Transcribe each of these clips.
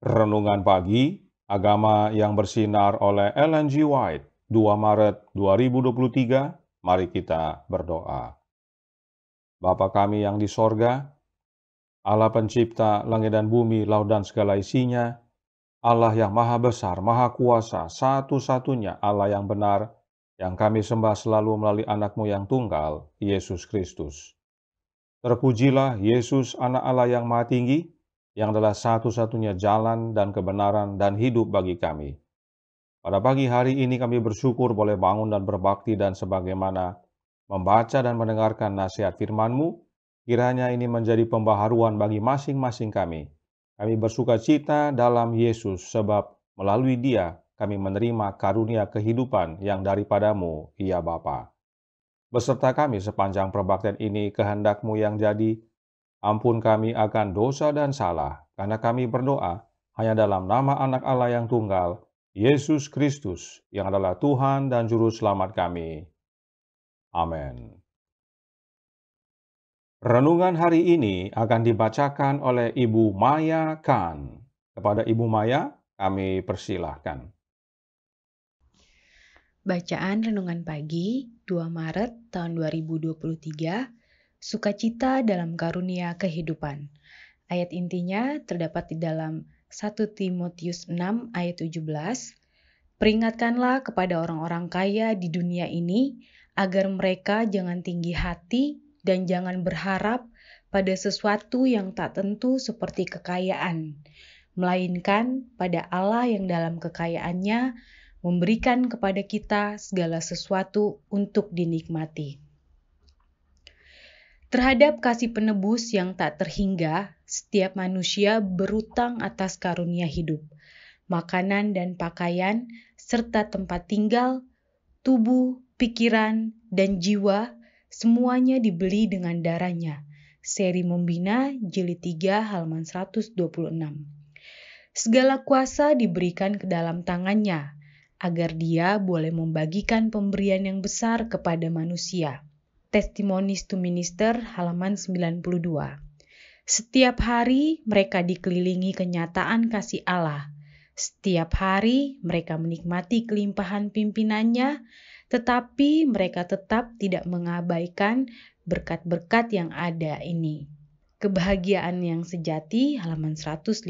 Renungan Pagi, Agama yang Bersinar oleh Ellen G. White, 2 Maret 2023, mari kita berdoa. Bapa kami yang di sorga, Allah pencipta langit dan bumi, laut dan segala isinya, Allah yang maha besar, maha kuasa, satu-satunya Allah yang benar, yang kami sembah selalu melalui anak-Mu yang tunggal, Yesus Kristus. Terpujilah Yesus, anak Allah yang maha tinggi, yang adalah satu-satunya jalan dan kebenaran dan hidup bagi kami. Pada pagi hari ini kami bersyukur boleh bangun dan berbakti dan sebagaimana membaca dan mendengarkan nasihat firman-Mu, kiranya ini menjadi pembaharuan bagi masing-masing kami. Kami bersuka cita dalam Yesus sebab melalui Dia kami menerima karunia kehidupan yang daripada-Mu, ya Bapa. Beserta kami sepanjang perbaktian ini kehendak-Mu yang jadi, ampun kami akan dosa dan salah, karena kami berdoa hanya dalam nama anak Allah yang tunggal, Yesus Kristus, yang adalah Tuhan dan Juru Selamat kami. Amin. Renungan hari ini akan dibacakan oleh Ibu Maya Khan. Kepada Ibu Maya, kami persilahkan. Bacaan Renungan Pagi 2 Maret tahun 2023, Sukacita dalam Karunia Kehidupan. Ayat intinya terdapat di dalam 1 Timotius 6 ayat 17. Peringatkanlah kepada orang-orang kaya di dunia ini agar mereka jangan tinggi hati dan jangan berharap pada sesuatu yang tak tentu seperti kekayaan, melainkan pada Allah yang dalam kekayaannya memberikan kepada kita segala sesuatu untuk dinikmati. Terhadap kasih penebus yang tak terhingga, setiap manusia berutang atas karunia hidup, makanan dan pakaian, serta tempat tinggal, tubuh, pikiran, dan jiwa, semuanya dibeli dengan darahnya. Seri Membina, Jilid 3, halaman 126. Segala kuasa diberikan ke dalam tangannya, agar dia boleh membagikan pemberian yang besar kepada manusia. Testimonies to Minister, halaman 92. Setiap hari mereka dikelilingi kenyataan kasih Allah. Setiap hari mereka menikmati kelimpahan pimpinannya, tetapi mereka tetap tidak mengabaikan berkat-berkat yang ada ini. Kebahagiaan yang sejati, halaman 152.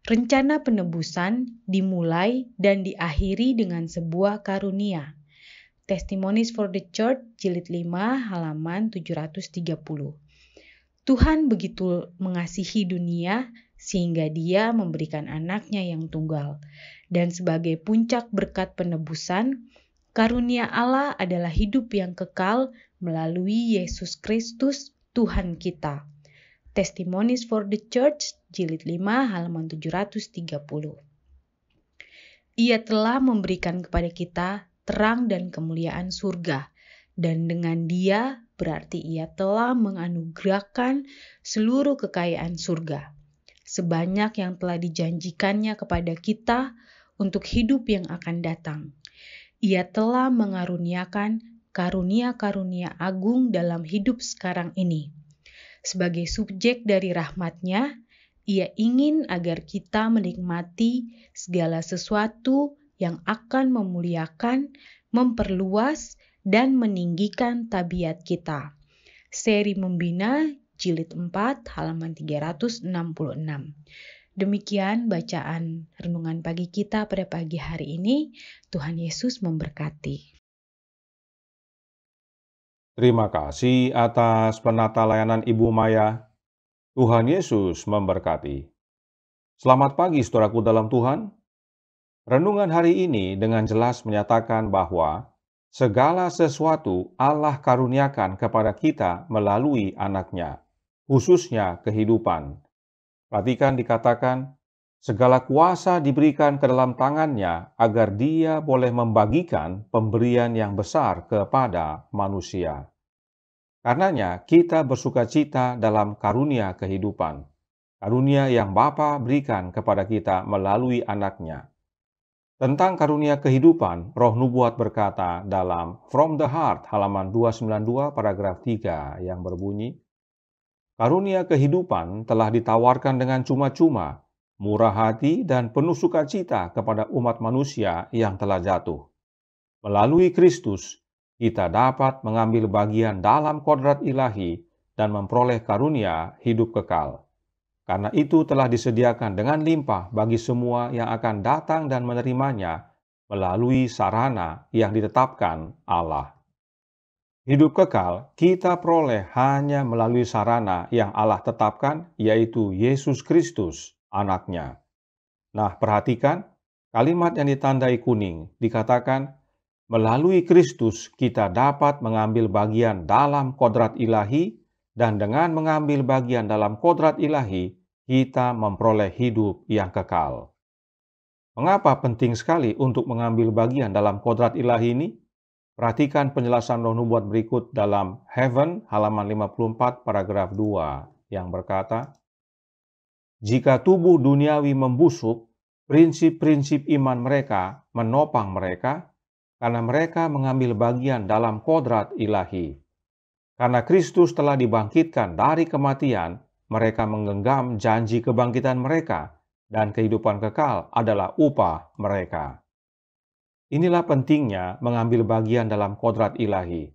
Rencana penebusan dimulai dan diakhiri dengan sebuah karunia. Testimonies for the Church, Jilid 5, halaman 730. Tuhan begitu mengasihi dunia sehingga Dia memberikan anaknya yang tunggal. Dan sebagai puncak berkat penebusan, karunia Allah adalah hidup yang kekal melalui Yesus Kristus, Tuhan kita. Testimonies for the Church, Jilid 5, halaman 730. Ia telah memberikan kepada kita terang dan kemuliaan surga, dan dengan Dia berarti Ia telah menganugerahkan seluruh kekayaan surga, sebanyak yang telah dijanjikannya kepada kita untuk hidup yang akan datang. Ia telah mengaruniakan karunia-karunia agung dalam hidup sekarang ini. Sebagai subjek dari rahmat-Nya, Ia ingin agar kita menikmati segala sesuatu yang akan memuliakan, memperluas, dan meninggikan tabiat kita. Seri Membina, Jilid 4, halaman 366. Demikian bacaan renungan pagi kita pada pagi hari ini. Tuhan Yesus memberkati. Terima kasih atas penata layanan Ibu Maya. Tuhan Yesus memberkati. Selamat pagi saudaraku dalam Tuhan. Renungan hari ini dengan jelas menyatakan bahwa segala sesuatu Allah karuniakan kepada kita melalui anaknya, khususnya kehidupan. Perhatikan dikatakan, segala kuasa diberikan ke dalam tangannya agar Dia boleh membagikan pemberian yang besar kepada manusia. Karenanya kita bersuka cita dalam karunia kehidupan, karunia yang Bapa berikan kepada kita melalui anaknya. Tentang karunia kehidupan, Roh Nubuat berkata dalam From the Heart halaman 292 paragraf 3 yang berbunyi, karunia kehidupan telah ditawarkan dengan cuma-cuma murah hati, dan penuh sukacita kepada umat manusia yang telah jatuh. Melalui Kristus, kita dapat mengambil bagian dalam kodrat ilahi dan memperoleh karunia hidup kekal. Karena itu telah disediakan dengan limpah bagi semua yang akan datang dan menerimanya melalui sarana yang ditetapkan Allah. Hidup kekal kita peroleh hanya melalui sarana yang Allah tetapkan, yaitu Yesus Kristus, Anak-Nya. Nah, perhatikan kalimat yang ditandai kuning, dikatakan, melalui Kristus kita dapat mengambil bagian dalam kodrat ilahi, dan dengan mengambil bagian dalam kodrat ilahi, kita memperoleh hidup yang kekal. Mengapa penting sekali untuk mengambil bagian dalam kodrat ilahi ini? Perhatikan penjelasan Roh Nubuat berikut dalam Heaven halaman 54 paragraf 2 yang berkata, jika tubuh duniawi membusuk, prinsip-prinsip iman mereka menopang mereka karena mereka mengambil bagian dalam kodrat ilahi. Karena Kristus telah dibangkitkan dari kematian, mereka menggenggam janji kebangkitan mereka dan kehidupan kekal adalah upah mereka. Inilah pentingnya mengambil bagian dalam kodrat ilahi.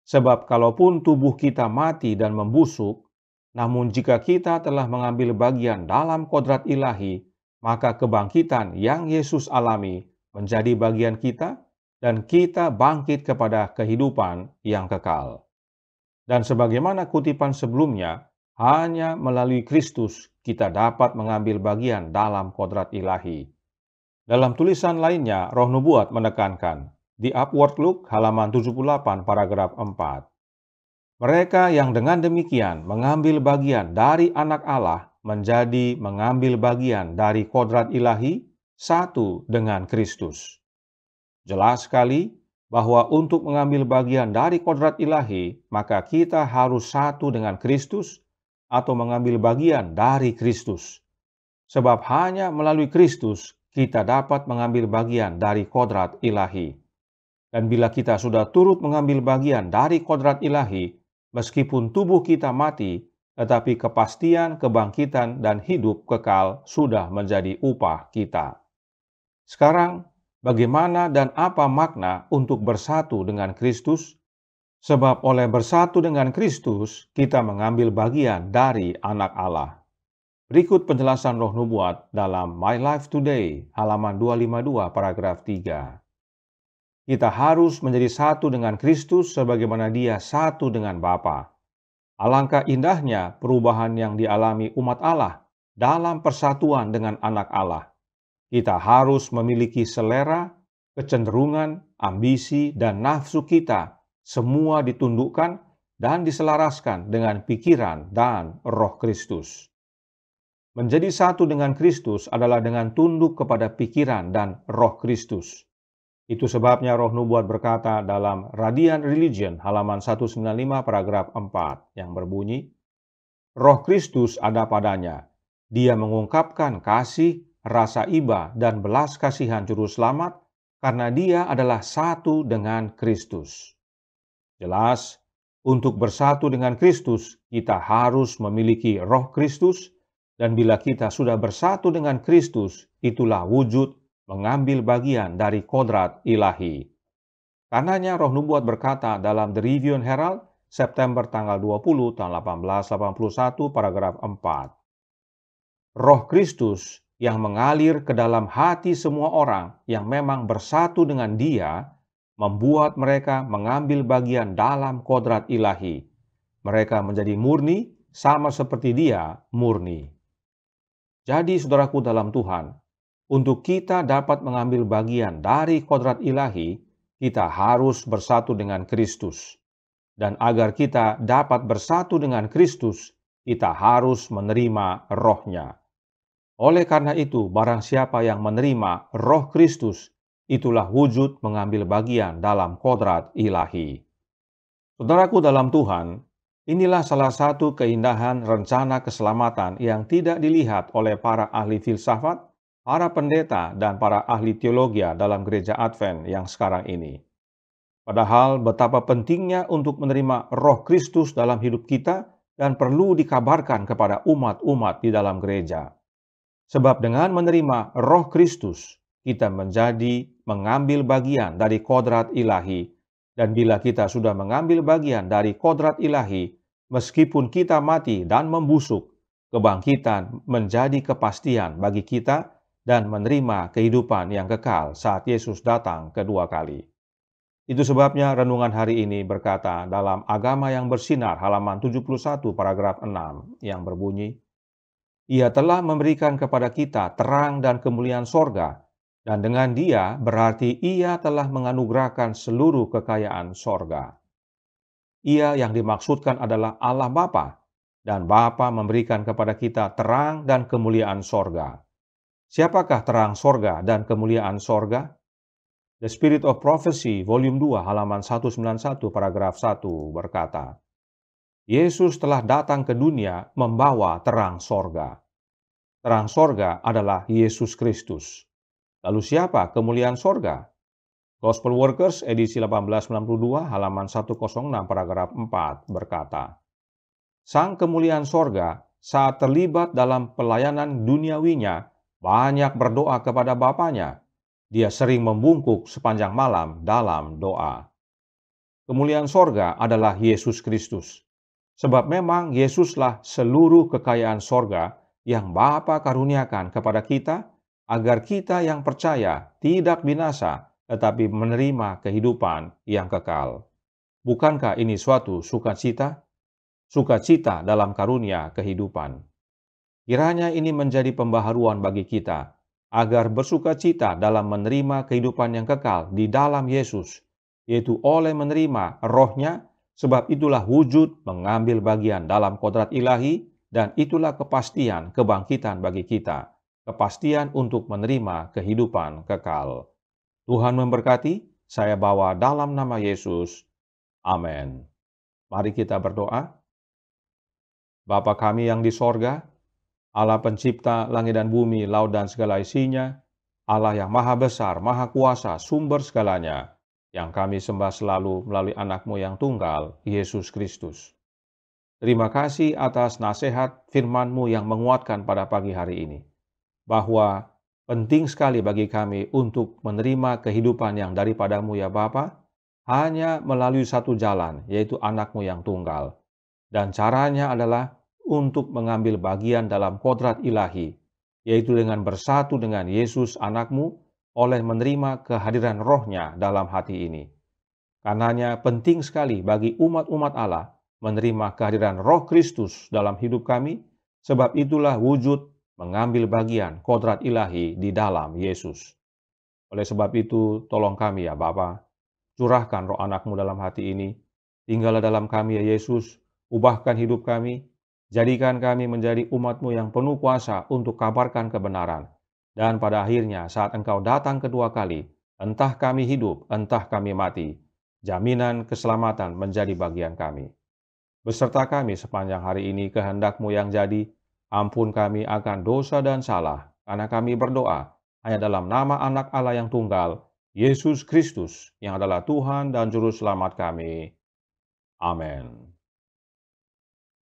Sebab kalaupun tubuh kita mati dan membusuk, namun jika kita telah mengambil bagian dalam kodrat ilahi, maka kebangkitan yang Yesus alami menjadi bagian kita dan kita bangkit kepada kehidupan yang kekal. Dan sebagaimana kutipan sebelumnya, hanya melalui Kristus kita dapat mengambil bagian dalam kodrat ilahi. Dalam tulisan lainnya, Roh Nubuat menekankan di Upward Look halaman 78 paragraf 4. Mereka yang dengan demikian mengambil bagian dari Anak Allah menjadi mengambil bagian dari kodrat ilahi satu dengan Kristus. Jelas sekali bahwa untuk mengambil bagian dari kodrat ilahi, maka kita harus satu dengan Kristus atau mengambil bagian dari Kristus. Sebab hanya melalui Kristus kita dapat mengambil bagian dari kodrat ilahi. Dan bila kita sudah turut mengambil bagian dari kodrat ilahi, meskipun tubuh kita mati, tetapi kepastian kebangkitan dan hidup kekal sudah menjadi upah kita. Sekarang, bagaimana dan apa makna untuk bersatu dengan Kristus? Sebab oleh bersatu dengan Kristus, kita mengambil bagian dari Anak Allah. Berikut penjelasan Roh Nubuat dalam My Life Today, halaman 252, paragraf 3. Kita harus menjadi satu dengan Kristus sebagaimana Dia satu dengan Bapa. Alangkah indahnya perubahan yang dialami umat Allah dalam persatuan dengan Anak Allah. Kita harus memiliki selera, kecenderungan, ambisi, dan nafsu kita, semua ditundukkan dan diselaraskan dengan pikiran dan Roh Kristus. Menjadi satu dengan Kristus adalah dengan tunduk kepada pikiran dan Roh Kristus. Itu sebabnya Roh Nubuat berkata dalam Radiant Religion halaman 195 paragraf 4 yang berbunyi, Roh Kristus ada padanya. Dia mengungkapkan kasih, rasa iba, dan belas kasihan Juru Selamat karena dia adalah satu dengan Kristus. Jelas, untuk bersatu dengan Kristus, kita harus memiliki Roh Kristus. Dan bila kita sudah bersatu dengan Kristus, itulah wujud mengambil bagian dari kodrat ilahi. Karenanya Roh Nubuat berkata dalam The Review and Herald, September tanggal 20 tahun 1881, paragraf 4. Roh Kristus yang mengalir ke dalam hati semua orang yang memang bersatu dengan Dia, membuat mereka mengambil bagian dalam kodrat ilahi. Mereka menjadi murni, sama seperti Dia murni. Jadi, saudaraku dalam Tuhan, untuk kita dapat mengambil bagian dari kodrat ilahi, kita harus bersatu dengan Kristus. Dan agar kita dapat bersatu dengan Kristus, kita harus menerima Roh-Nya. Oleh karena itu, barang siapa yang menerima Roh Kristus, itulah wujud mengambil bagian dalam kodrat ilahi. Saudaraku dalam Tuhan, inilah salah satu keindahan rencana keselamatan yang tidak dilihat oleh para ahli filsafat, para pendeta, dan para ahli teologi dalam gereja Advent yang sekarang ini. Padahal betapa pentingnya untuk menerima Roh Kristus dalam hidup kita dan perlu dikabarkan kepada umat-umat di dalam gereja. Sebab dengan menerima Roh Kristus, kita menjadi mengambil bagian dari kodrat ilahi. Dan bila kita sudah mengambil bagian dari kodrat ilahi, meskipun kita mati dan membusuk, kebangkitan menjadi kepastian bagi kita dan menerima kehidupan yang kekal saat Yesus datang kedua kali. Itu sebabnya renungan hari ini berkata dalam Agama yang Bersinar halaman 71 paragraf 6 yang berbunyi, Ia telah memberikan kepada kita terang dan kemuliaan sorga, dan dengan Dia berarti Ia telah menganugerahkan seluruh kekayaan sorga. Ia yang dimaksudkan adalah Allah Bapa, dan Bapa memberikan kepada kita terang dan kemuliaan sorga. Siapakah terang sorga dan kemuliaan sorga? The Spirit of Prophecy, Volume 2, halaman 191, paragraf 1 berkata, Yesus telah datang ke dunia membawa terang sorga. Terang sorga adalah Yesus Kristus. Lalu siapa kemuliaan sorga? Gospel Workers, edisi 1892, halaman 106, paragraf 4 berkata, Sang kemuliaan sorga saat terlibat dalam pelayanan duniawinya banyak berdoa kepada Bapanya. Dia sering membungkuk sepanjang malam dalam doa. Kemuliaan sorga adalah Yesus Kristus. Sebab memang Yesuslah seluruh kekayaan sorga yang Bapa karuniakan kepada kita, agar kita yang percaya tidak binasa, tetapi menerima kehidupan yang kekal. Bukankah ini suatu sukacita? Sukacita dalam karunia kehidupan. Kiranya ini menjadi pembaharuan bagi kita, agar bersukacita dalam menerima kehidupan yang kekal di dalam Yesus, yaitu oleh menerima Roh-Nya, sebab itulah wujud mengambil bagian dalam kodrat ilahi, dan itulah kepastian kebangkitan bagi kita, kepastian untuk menerima kehidupan kekal. Tuhan memberkati, saya bawa dalam nama Yesus. Amin. Mari kita berdoa. Bapa kami yang di sorga, Allah pencipta langit dan bumi, laut dan segala isinya, Allah yang maha besar, maha kuasa, sumber segalanya, yang kami sembah selalu melalui anak-Mu yang tunggal, Yesus Kristus. Terima kasih atas nasihat firman-Mu yang menguatkan pada pagi hari ini, bahwa penting sekali bagi kami untuk menerima kehidupan yang daripada-Mu ya Bapa, hanya melalui satu jalan, yaitu anak-Mu yang tunggal. Dan caranya adalah untuk mengambil bagian dalam kodrat ilahi, yaitu dengan bersatu dengan Yesus anak-Mu oleh menerima kehadiran Roh-Nya dalam hati ini. Karenanya penting sekali bagi umat-umat Allah menerima kehadiran Roh Kristus dalam hidup kami, sebab itulah wujud mengambil bagian kodrat ilahi di dalam Yesus. Oleh sebab itu, tolong kami ya Bapa, curahkan Roh anak-Mu dalam hati ini, tinggallah dalam kami ya Yesus, ubahkan hidup kami, jadikan kami menjadi umat-Mu yang penuh kuasa untuk kabarkan kebenaran. Dan pada akhirnya saat Engkau datang kedua kali, entah kami hidup, entah kami mati, jaminan keselamatan menjadi bagian kami. Beserta kami sepanjang hari ini kehendak-Mu yang jadi, ampun kami akan dosa dan salah, karena kami berdoa hanya dalam nama anak Allah yang tunggal, Yesus Kristus, yang adalah Tuhan dan Juru Selamat kami. Amin.